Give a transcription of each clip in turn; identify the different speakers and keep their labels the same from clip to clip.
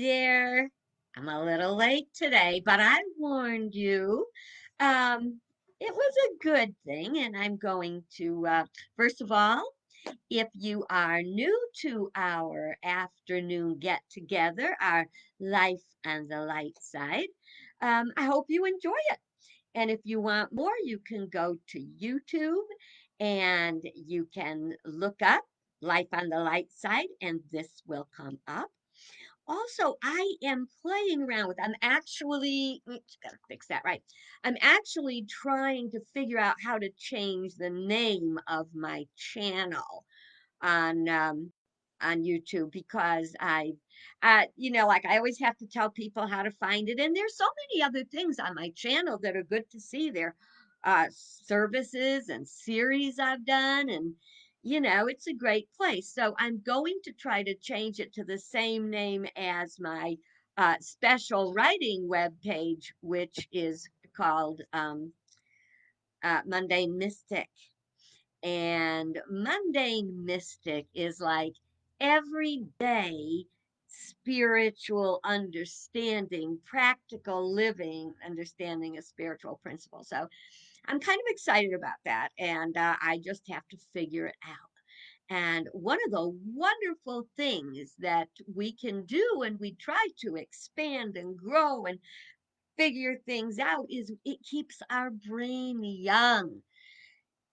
Speaker 1: there. I'm a little late today, but I warned you. Um, it was a good thing, and I'm going to, first of all, if you are new to our afternoon get together, our Life on the Light side, I hope you enjoy it. And if you want more, you can go to YouTube and you can look up Life on the Light side, and this will come up. Also, I am playing around with, I'm actually, just gotta fix that right. I'm actually trying to figure out how to change the name of my channel on on YouTube because like I always have to tell people how to find it, and there's so many other things on my channel that are good to see. There, services and series I've done, and it's a great place. So I'm going to try to change it to the same name as my special writing web page, which is called Mundane Mystic. And mundane mystic is like everyday spiritual understanding, practical living, understanding a spiritual principle. So I'm kind of excited about that. And I just have to figure it out. And one of the wonderful things that we can do when we try to expand and grow and figure things out is it keeps our brain young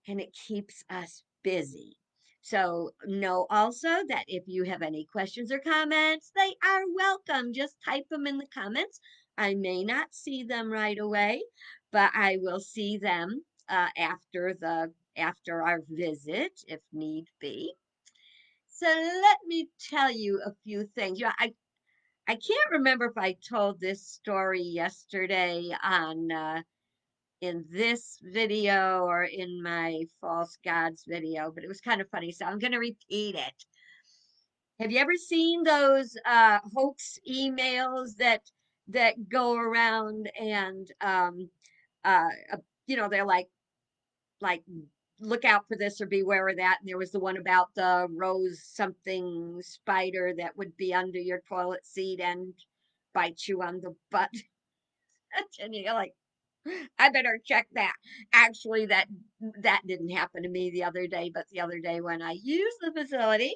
Speaker 1: and it keeps us busy. So, know also that if you have any questions or comments, they are welcome. Just type them in the comments. I may not see them right away, but I will see them after our visit if need be. So let me tell you a few things. I can't remember if I told this story yesterday on in this video or in my false gods video, but it was kind of funny, so I'm going to repeat it. Have you ever seen those hoax emails that go around and uh, uh they're like look out for this or beware of that, and there was the one about the rose something spider that would be under your toilet seat and bite you on the butt. And you're like, I better check that. Actually, that didn't happen to me the other day, but the other day when I used the facility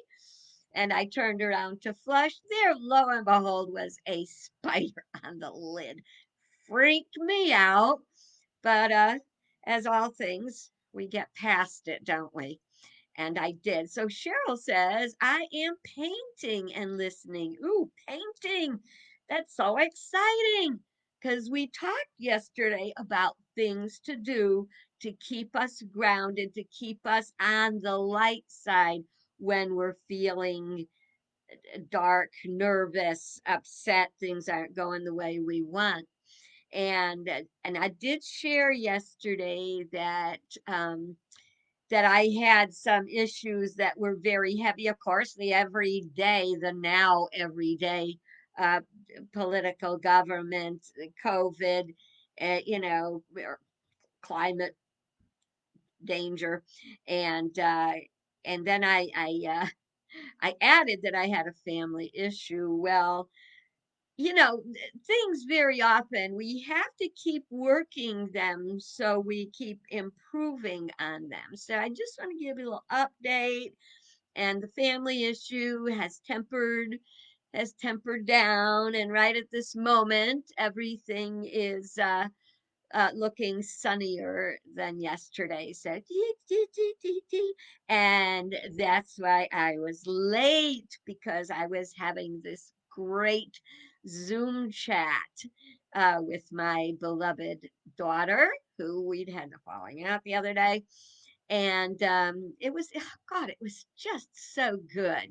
Speaker 1: and I turned around to flush, there, lo and behold, was a spider on the lid. Freaked me out, but as all things, we get past it, don't we? And I did. So Cheryl says, I am painting and listening. Ooh, painting. That's so exciting because we talked yesterday about things to do to keep us grounded, to keep us on the light side when we're feeling dark, nervous, upset, things aren't going the way we want. And I did share yesterday that I had some issues that were very heavy. Of course, the everyday, the now everyday uh, political government, COVID, climate danger, and uh, and then I added that I had a family issue. Well, things very often we have to keep working them so we keep improving on them. So I just want to give you a little update. And the family issue has tempered down, and right at this moment everything is looking sunnier than yesterday. So, and that's why I was late because I was having this great Zoom chat with my beloved daughter, who we'd had a falling out the other day. And it was, oh God, it was just so good,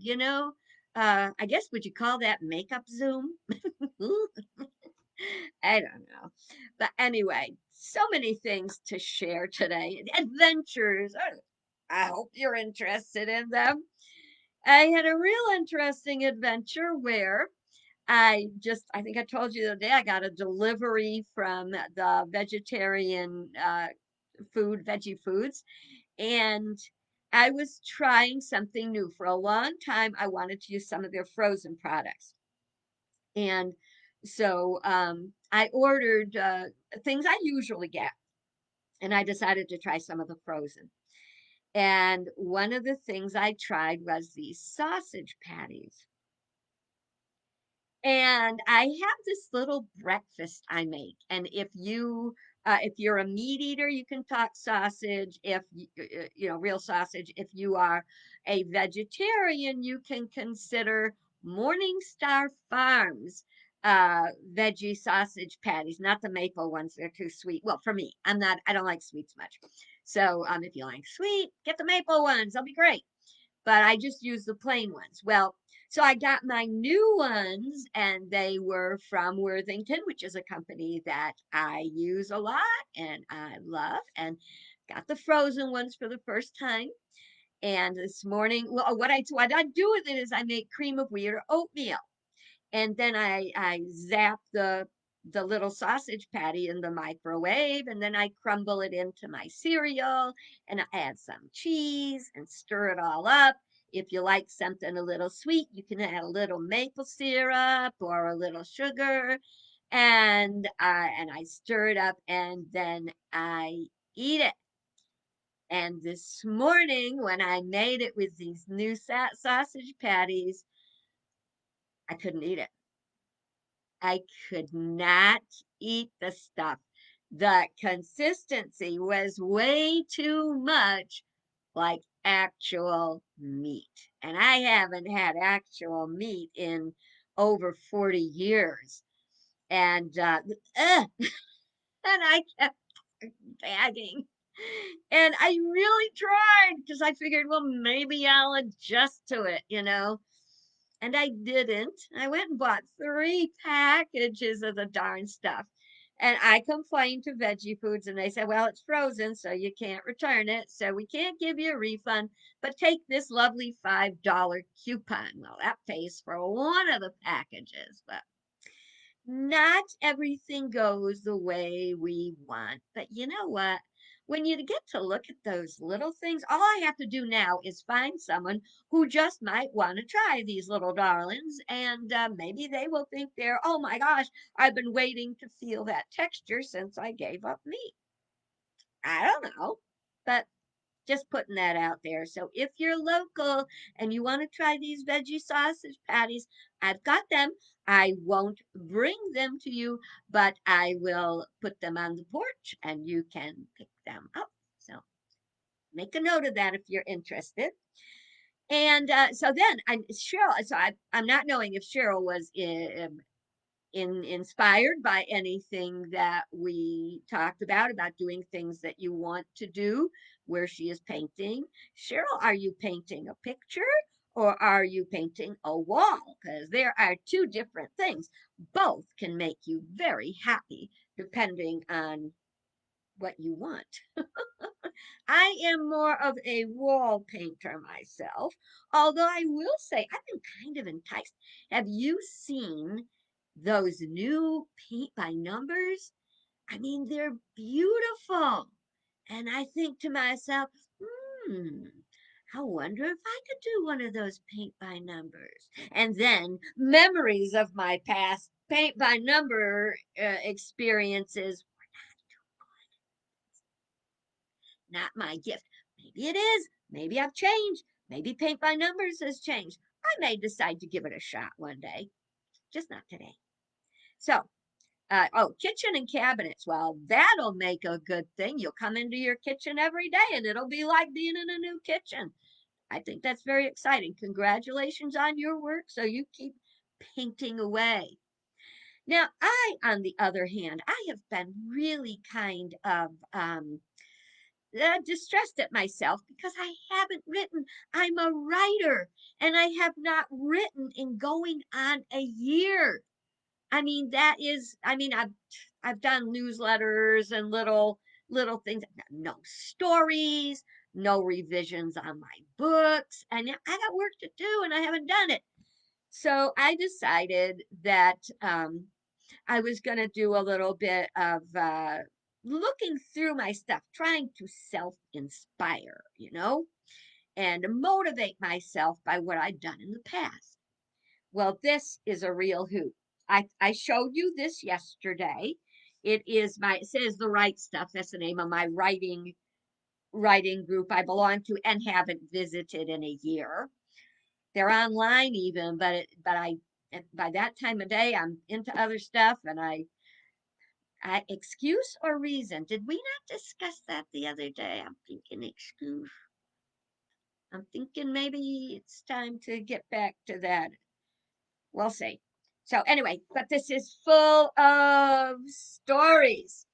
Speaker 1: I guess, would you call that makeup Zoom? I don't know. But anyway, so many things to share today. Adventures. I hope you're interested in them. I had a real interesting adventure where I think I told you the other day, I got a delivery from the vegetarian veggie foods, and I was trying something new. For a long time, I wanted to use some of their frozen products. And so I ordered things I usually get, and I decided to try some of the frozen. And one of the things I tried was these sausage patties. And I have this little breakfast I make. And if you're a meat eater, you can talk sausage. If you know, real sausage. If you are a vegetarian, you can consider Morningstar Farms veggie sausage patties, not the maple ones. They're too sweet. Well, for me, I don't like sweets much. So if you like sweet, get the maple ones. They'll be great, but I just use the plain ones. Well, so I got my new ones, and they were from Worthington, which is a company that I use a lot and I love, and got the frozen ones for the first time. And this morning, well, what I do with it is I make cream of wheat or oatmeal, and then I zap the little sausage patty in the microwave, and then I crumble it into my cereal, and I add some cheese and stir it all up. If you like something a little sweet, you can add a little maple syrup or a little sugar, and I stir it up, and then I eat it. And this morning, when I made it with these new sausage patties, I couldn't eat it. I could not eat the stuff. The consistency was way too much like actual meat. And I haven't had actual meat in over 40 years. And and I kept gagging. And I really tried because I figured, well, maybe I'll adjust to it, you know. And I didn't. I went and bought 3 packages of the darn stuff. And I complained to Veggie Foods, and they said, well, it's frozen, so you can't return it. So we can't give you a refund, but take this lovely $5 coupon. Well, that pays for one of the packages, but not everything goes the way we want. But you know what? When you get to look at those little things, all I have to do now is find someone who just might want to try these little darlings, and maybe they will think they're, oh my gosh, I've been waiting to feel that texture since I gave up meat. I don't know, but just putting that out there. So if you're local and you want to try these veggie sausage patties, I've got them. I won't bring them to you, but I will put them on the porch and you can pick them up. So make a note of that if you're interested. And so then I'm Cheryl. So I'm not knowing if Cheryl was inspired by anything that we talked about doing things that you want to do where she is painting. Cheryl, are you painting a picture or are you painting a wall? Because there are two different things. Both can make you very happy depending on what you want. I am more of a wall painter myself, although I will say I've been kind of enticed. Have you seen those new paint by numbers? I mean, they're beautiful. And I think to myself, hmm, I wonder if I could do one of those paint by numbers. And then memories of my past paint by number experiences, not my gift. Maybe it is. Maybe I've changed. Maybe paint by numbers has changed. I may decide to give it a shot one day, just not today. So, kitchen and cabinets. Well, that'll make a good thing. You'll come into your kitchen every day and it'll be like being in a new kitchen. I think that's very exciting. Congratulations on your work. So you keep painting away. Now, on the other hand, I have been really kind of distressed at myself because I haven't written. I'm a writer and I have not written in going on a year. I mean, I've done newsletters and little things, no stories, no revisions on my books, and I got work to do and I haven't done it. So I decided that I was going to do a little bit of looking through my stuff, trying to self inspire, and motivate myself by what I'd done in the past. Well, this is a real hoot. I showed you this yesterday. It says the right stuff. That's the name of my writing group I belong to and haven't visited in a year. They're online even, but I by that time of day I'm into other stuff, and I excuse or reason. Did we not discuss that the other day? I'm thinking excuse. I'm thinking maybe it's time to get back to that. We'll see. So anyway, but this is full of stories.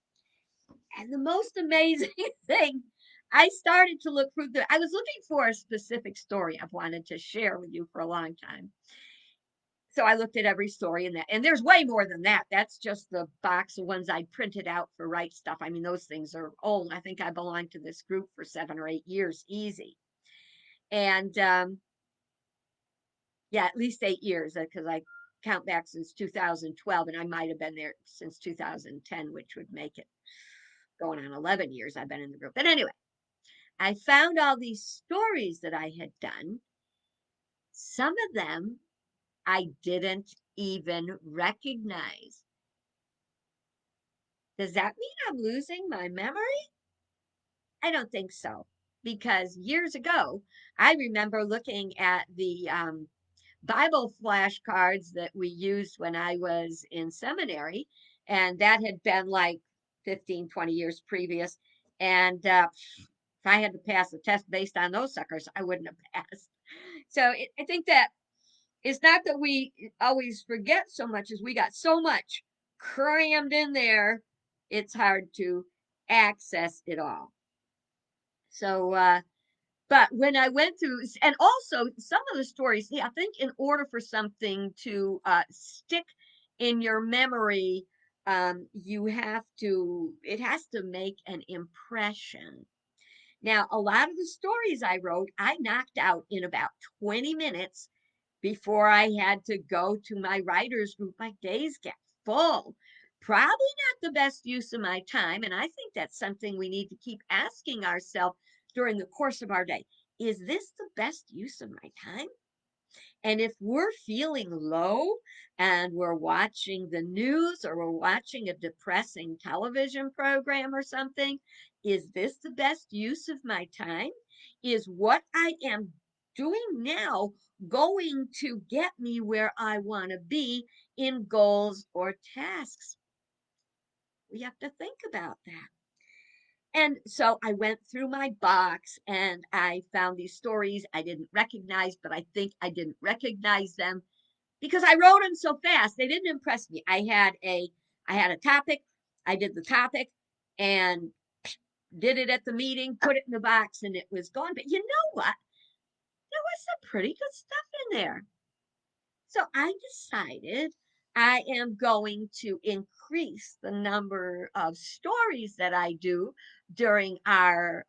Speaker 1: And the most amazing thing, I started to look through I was looking for a specific story I've wanted to share with you for a long time. So I looked at every story in that, and there's way more than that. That's just the box of ones I printed out for Right Stuff. I mean, those things are old. I think I belonged to this group for 7 or 8 years, easy. And yeah, at least 8 years, because I count back since 2012, and I might have been there since 2010, which would make it going on 11 years I've been in the group. But anyway, I found all these stories that I had done. Some of them I didn't even recognize. Does that mean I'm losing my memory? I don't think so. Because years ago, I remember looking at the Bible flashcards that we used when I was in seminary, and that had been like 15, 20 years previous. And if I had to pass a test based on those suckers, I wouldn't have passed. So I think that it's not that we always forget so much as we got so much crammed in there, it's hard to access it all. So, but when I went through, and also some of the stories, yeah, I think in order for something to stick in your memory, it has to make an impression. Now, a lot of the stories I wrote, I knocked out in about 20 minutes before I had to go to my writers group. My days get full. Probably not the best use of my time. And I think that's something we need to keep asking ourselves during the course of our day. Is this the best use of my time? And if we're feeling low and we're watching the news or we're watching a depressing television program or something, is this the best use of my time? Is what I am doing now going to get me where I want to be in goals or tasks? We have to think about that. And so I went through my box and I found these stories I didn't recognize, but I think I didn't recognize them because I wrote them so fast. They didn't impress me. I had a topic, I did the topic and did it at the meeting, put it in the box, and it was gone. But you know what? There was some pretty good stuff in there. So I decided I am going to increase the number of stories that I do during our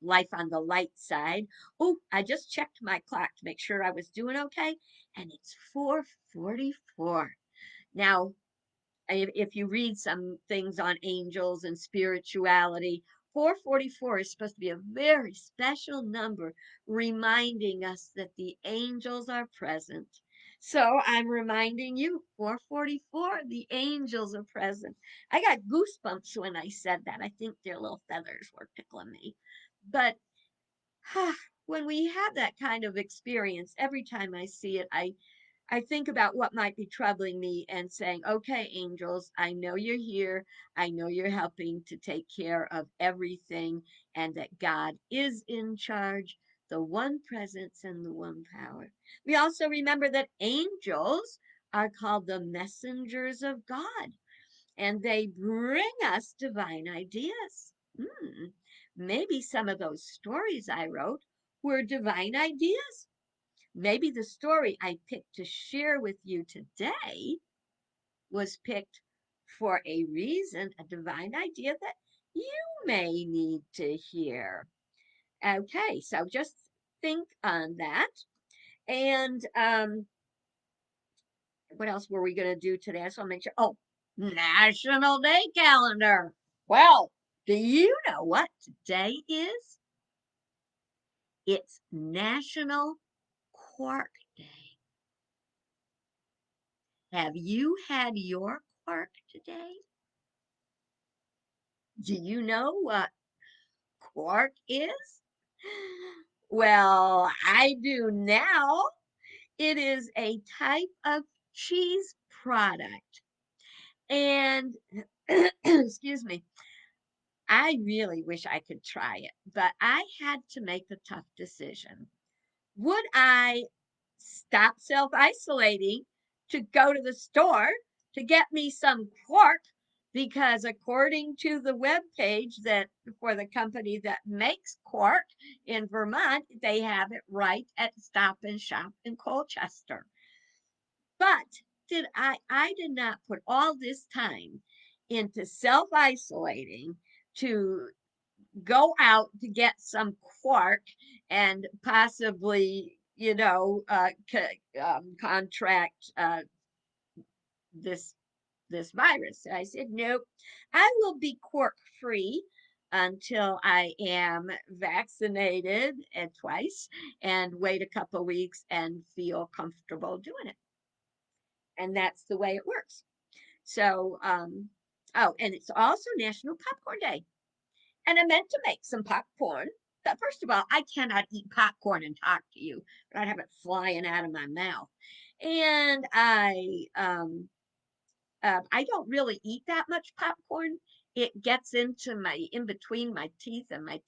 Speaker 1: life on the light side. Oh, I just checked my clock to make sure I was doing okay, and it's 4:44. Now, if you read some things on angels and spirituality, 444 is supposed to be a very special number, reminding us that the angels are present. So I'm reminding you, 444, the angels are present. I got goosebumps when I said that. I think their little feathers were tickling me. But when we have that kind of experience, every time I see it, I think about what might be troubling me and saying, okay, angels, I know you're here. I know you're helping to take care of everything and that God is in charge, the one presence and the one power. We also remember that angels are called the messengers of God and they bring us divine ideas. Maybe some of those stories I wrote were divine ideas. Maybe the story I picked to share with you today was picked for a reason, a divine idea that you may need to hear. Okay, so just think on that. And what else were we going to do today? I just want to make sure. Oh, National Day Calendar. Well, do you know what today is? It's National Quark Day. Have you had your quark today? Do you know what quark is? Well, I do now. It is a type of cheese product. And excuse me, I really wish I could try it, but I had to make a tough decision. Would I stop self isolating to go to the store to get me some quark? Because according to the web page that for the company that makes quark in Vermont, they have it right at Stop and Shop in Colchester. But I did not put all this time into self isolating to go out to get some quark and possibly, contract this this virus. I said, nope, I will be quark free until I am vaccinated twice and wait a couple weeks and feel comfortable doing it. And that's the way it works. So, oh, and it's also National Popcorn Day. And I meant to make some popcorn. But first of all, I cannot eat popcorn and talk to you, but I'd have it flying out of my mouth. And I don't really eat that much popcorn. It gets into my in between my teeth and my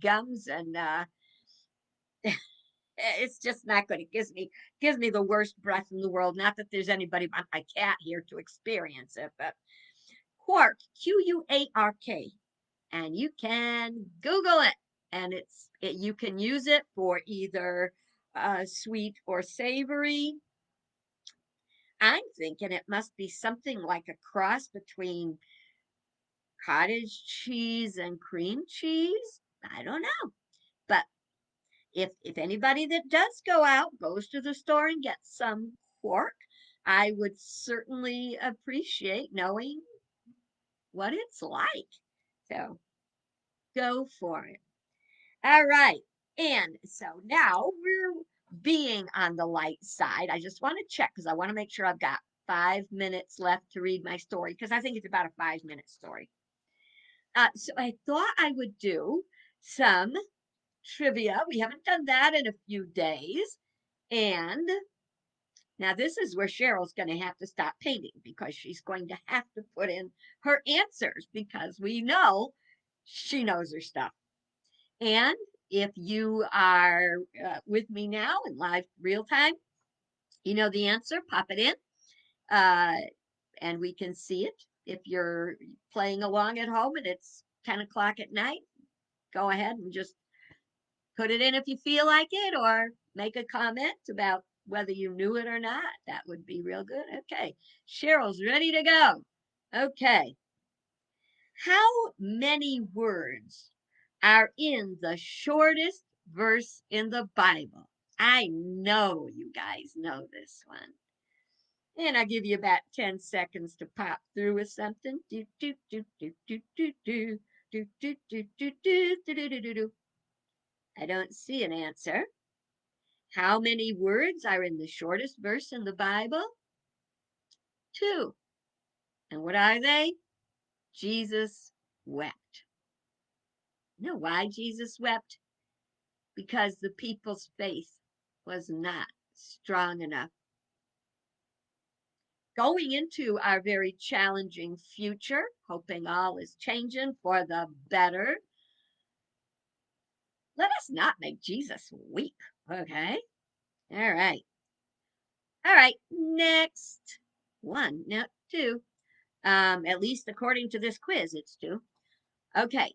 Speaker 1: gums, and it's just not good. It gives me the worst breath in the world. Not that there's anybody but my cat here to experience it, but quark, QUARK, and you can Google it, and you can use it for either sweet or savory. I'm thinking it must be something like a cross between cottage cheese and cream cheese. I don't know, but if anybody that does go out goes to the store and gets some quark, I would certainly appreciate knowing what it's like. So go for it. All right. And so now we're being on the light side. I just want to check because I want to make sure I've got 5 minutes left to read my story because I think it's about a 5 minute story. So I thought I would do some trivia. We haven't done that in a few days. And now this is where Cheryl's going to have to stop painting because she's going to have to put in her answers because we know she knows her stuff. And if you are with me now in live real time, you know the answer, pop it in uh, and we can see it. If you're playing along at home and it's 10 o'clock at night, go ahead and just put it in if you feel like it or make a comment about whether you knew it or not. That would be real good. Okay, Cheryl's ready to go. Okay, how many words are in the shortest verse in the Bible? I know you guys know this one. And I'll give you about 10 seconds to pop through with something. Do, do, do, do, do, do, do. Do, do, do, do, do, do, do, do, do. I don't see an answer. How many words are in the shortest verse in the Bible? Two. And what are they? Jesus wept. You know why Jesus wept? Because the people's faith was not strong enough. Going into our very challenging future, hoping all is changing for the better, let us not make Jesus weep, okay? All right. All right, next one. No, two. At least according to this quiz, it's two. Okay.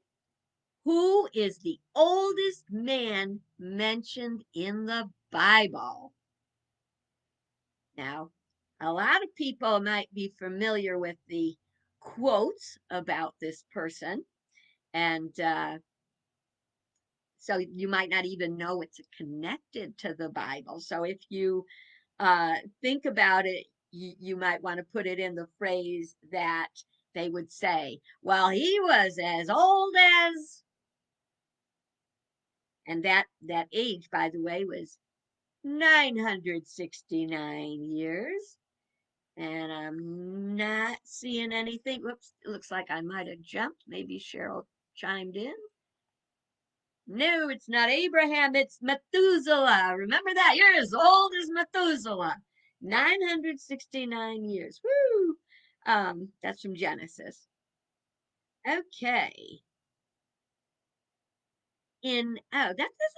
Speaker 1: Who is the oldest man mentioned in the Bible? Now, a lot of people might be familiar with the quotes about this person, and so you might not even know it's connected to the Bible. So if you think about it, you might want to put it in the phrase that they would say, well, he was as old as, and that age, by the way, was 969 years. And I'm not seeing anything. Whoops, it looks like I might have jumped. Maybe Cheryl chimed in. No, it's not Abraham, it's Methuselah. Remember that? You're as old as Methuselah. 969 years. Woo! That's from Genesis. Okay. This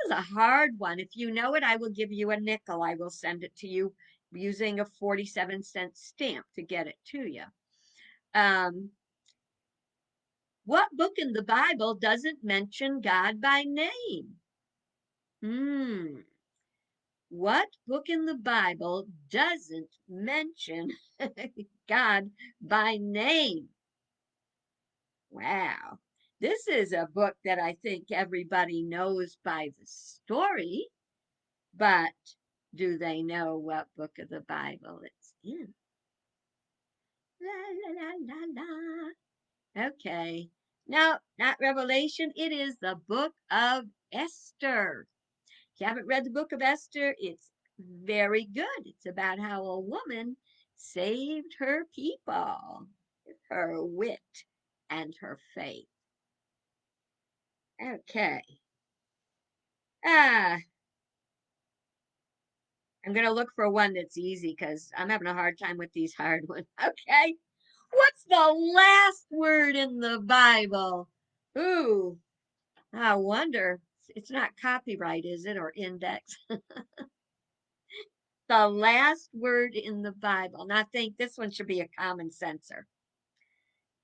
Speaker 1: is a hard one. If you know it, I will give you a nickel. I will send it to you using a 47-cent stamp to get it to you. What book in the Bible doesn't mention God by name? Hmm. What book in the Bible doesn't mention God by name? Wow. This is a book that I think everybody knows by the story, but do they know what book of the Bible it's in? La, la, la, la, la. Okay. No, not Revelation. It is the book of Esther. If you haven't read the book of Esther, it's very good. It's about how a woman saved her people, her wit and her faith. Okay. Ah, I'm going to look for one that's easy because I'm having a hard time with these hard ones. Okay. What's the last word in the Bible? Ooh, I wonder. It's not copyright, is it, or index? The last word in the Bible. Now, I think this one should be a common sensor.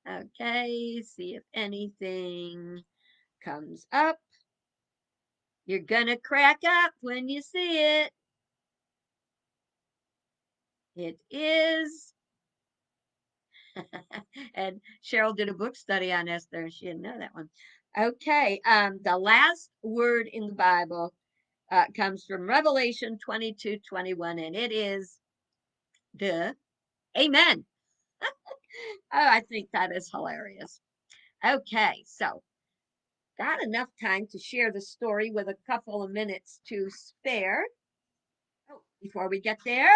Speaker 1: Okay, see if anything comes up. You're gonna crack up when you see it. It is. And Cheryl did a book study on Esther, and she didn't know that one. Okay, the last word in the Bible comes from Revelation 22:21, and it is the Amen. Oh, I think that is hilarious. Okay, so got enough time to share the story with a couple of minutes to spare. Oh, before we get there,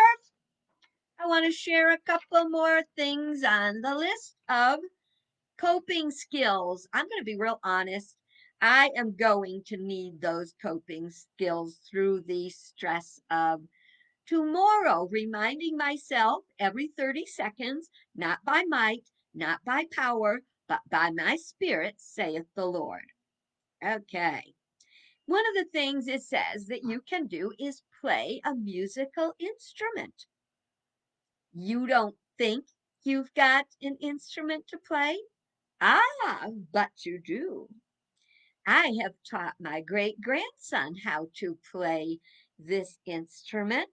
Speaker 1: I want to share a couple more things on the list of coping skills. I'm going to be real honest. I am going to need those coping skills through the stress of tomorrow, reminding myself every 30 seconds, not by might, not by power, but by my spirit, saith the Lord. Okay. One of the things it says that you can do is play a musical instrument. You don't think you've got an instrument to play? Ah, but you do. I have taught my great grandson how to play this instrument,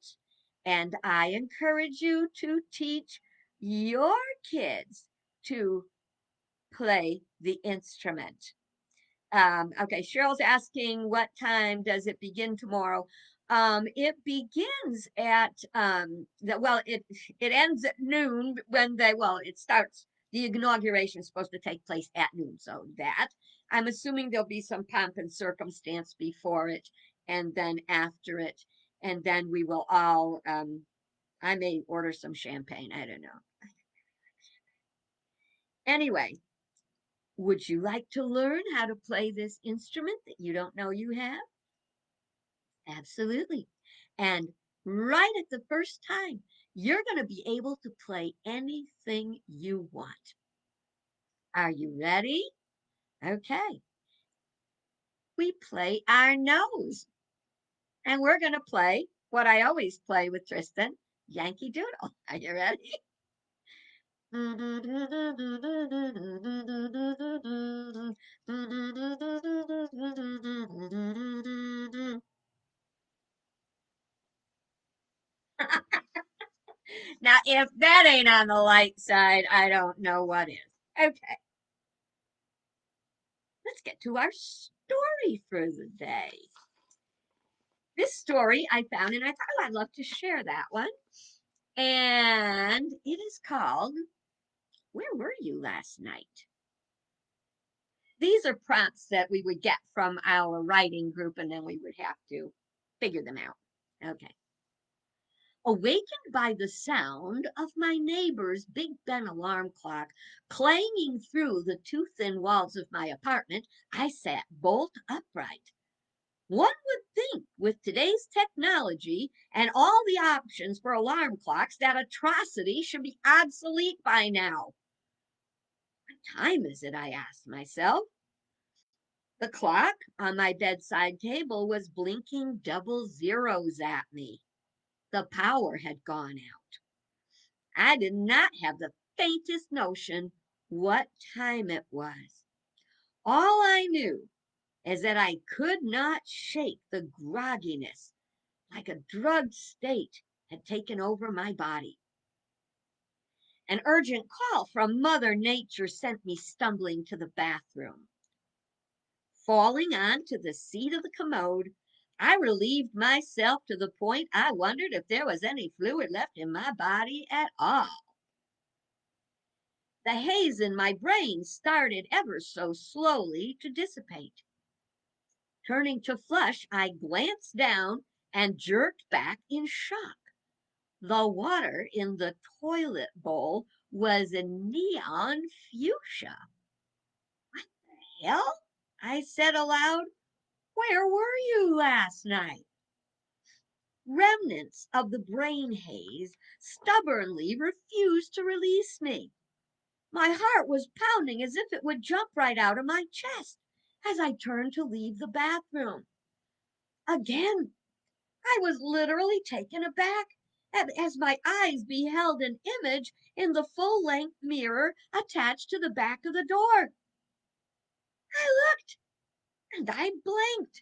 Speaker 1: and I encourage you to teach your kids to play the instrument. Okay, Cheryl's asking what time does it begin tomorrow? It begins at it ends at noon when it starts. The inauguration is supposed to take place at noon, so that I'm assuming there'll be some pomp and circumstance before it, and then after it, and then we will all. I may order some champagne. I don't know. Anyway, would you like to learn how to play this instrument that you don't know you have? Absolutely. And right at the first time, you're going to be able to play anything you want. Are you ready? Okay. We play our nose. And we're going to play what I always play with Tristan, Yankee Doodle. Are you ready? Now, if that ain't on the light side, I don't know what is. Okay, let's get to our story for the day. This story I found, and I thought, oh, I'd love to share that one. And it is called Where Were You Last Night? These are prompts that we would get from our writing group, and then we would have to figure them out. Okay. Awakened by the sound of my neighbor's Big Ben alarm clock clanging through the too thin walls of my apartment, I sat bolt upright. One would think, with today's technology and all the options for alarm clocks, that atrocity should be obsolete by now. What time is it? I asked myself. The clock on my bedside table was blinking double zeros at me. The power had gone out. I did not have the faintest notion what time it was. All I knew is that I could not shake the grogginess, like a drugged state had taken over my body. An urgent call from Mother Nature sent me stumbling to the bathroom. Falling onto the seat of the commode, I relieved myself to the point I wondered if there was any fluid left in my body at all. The haze in my brain started ever so slowly to dissipate. Turning to flush, I glanced down and jerked back in shock. The water in the toilet bowl was a neon fuchsia. What the hell? I said aloud. Where were you last night? Remnants of the brain haze stubbornly refused to release me. My heart was pounding as if it would jump right out of my chest as I turned to leave the bathroom. Again, I was literally taken aback as my eyes beheld an image in the full length mirror attached to the back of the door. I looked and I blinked.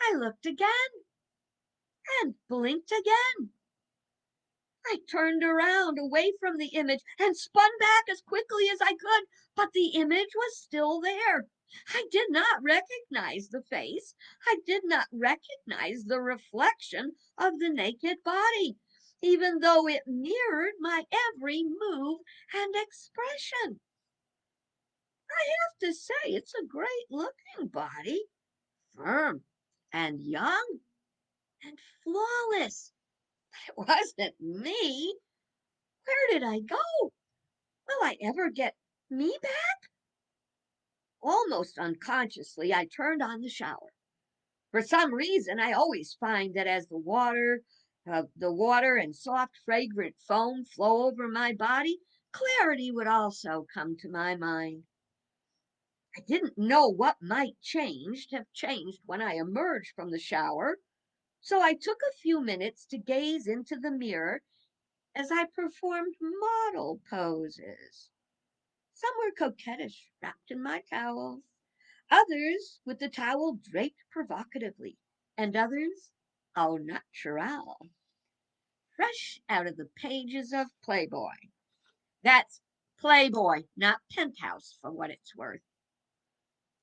Speaker 1: I looked again and blinked again. I turned around away from the image and spun back as quickly as I could, but the image was still there. I did not recognize the face. I did not recognize the reflection of the naked body, even though it mirrored my every move and expression. I have to say, it's a great looking body, firm and young and flawless. It wasn't me. Where did I go? Will I ever get me back? Almost unconsciously, I turned on the shower. For some reason, I always find that as the water and soft, fragrant foam flow over my body, clarity would also come to my mind. I didn't know what might have changed when I emerged from the shower, so I took a few minutes to gaze into the mirror as I performed model poses. Some were coquettish, wrapped in my towels, others with the towel draped provocatively, and others au naturel, fresh out of the pages of Playboy. That's Playboy, not Penthouse, for what it's worth.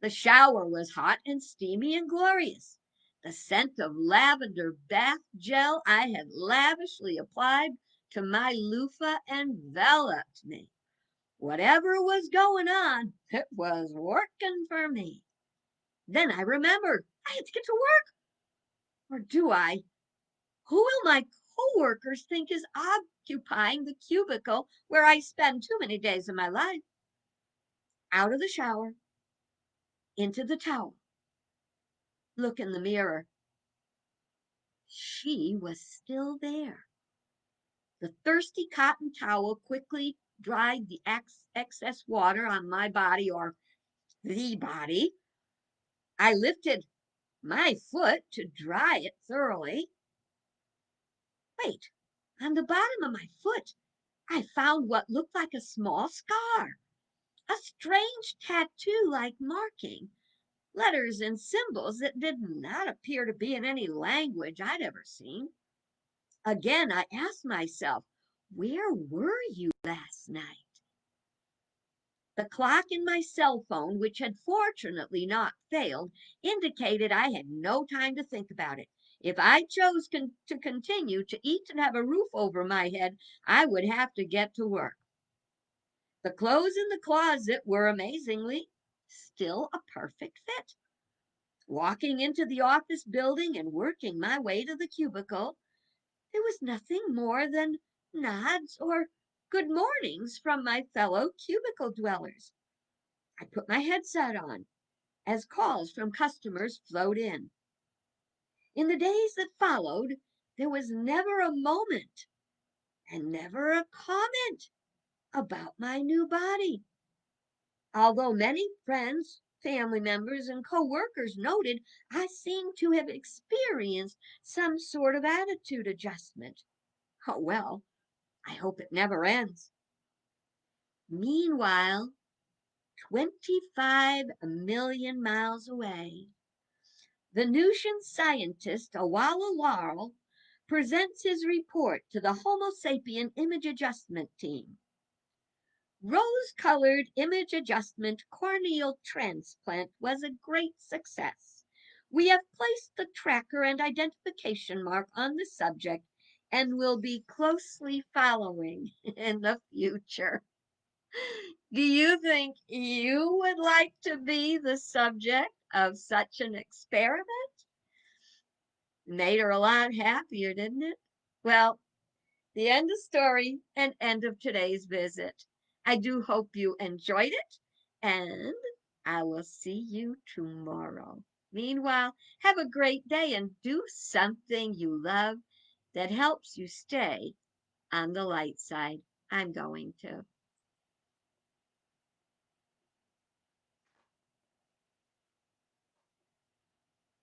Speaker 1: The shower was hot and steamy and glorious. The scent of lavender bath gel I had lavishly applied to my loofah enveloped me. Whatever was going on, it was working for me. Then I remembered I had to get to work. Or do I? Who will my coworkers think is occupying the cubicle where I spend too many days of my life? Out of the shower, into the towel. Look in the mirror. She was still there. The thirsty cotton towel quickly dried the excess water on my body or the body. I lifted my foot to dry it thoroughly. Wait, on the bottom of my foot, I found what looked like a small scar, a strange tattoo like marking, letters and symbols that did not appear to be in any language I'd ever seen. Again, I asked myself, where were you last night? The clock in my cell phone, which had fortunately not failed, indicated I had no time to think about it. If I chose to continue to eat and have a roof over my head, I would have to get to work. The clothes in the closet were amazingly still a perfect fit. Walking into the office building and working my way to the cubicle, There was nothing more than nods or good mornings from my fellow cubicle dwellers. I put my headset on as calls from customers flowed in. In the days that followed, there was never a moment and never a comment about my new body. Although many friends, family members, and co-workers noted I seemed to have experienced some sort of attitude adjustment. Oh well, I hope it never ends. Meanwhile, 25 million miles away, Venusian scientist Awala Laurel presents his report to the Homo sapien image adjustment team. Rose-colored image adjustment corneal transplant was a great success. We have placed the tracker and identification mark on the subject and will be closely following in the future. Do you think you would like to be the subject of such an experiment? Made her a lot happier, didn't it? Well, the end of story and end of today's visit. I do hope you enjoyed it, and I will see you tomorrow. Meanwhile, have a great day and do something you love that helps you stay on the light side. I'm going to.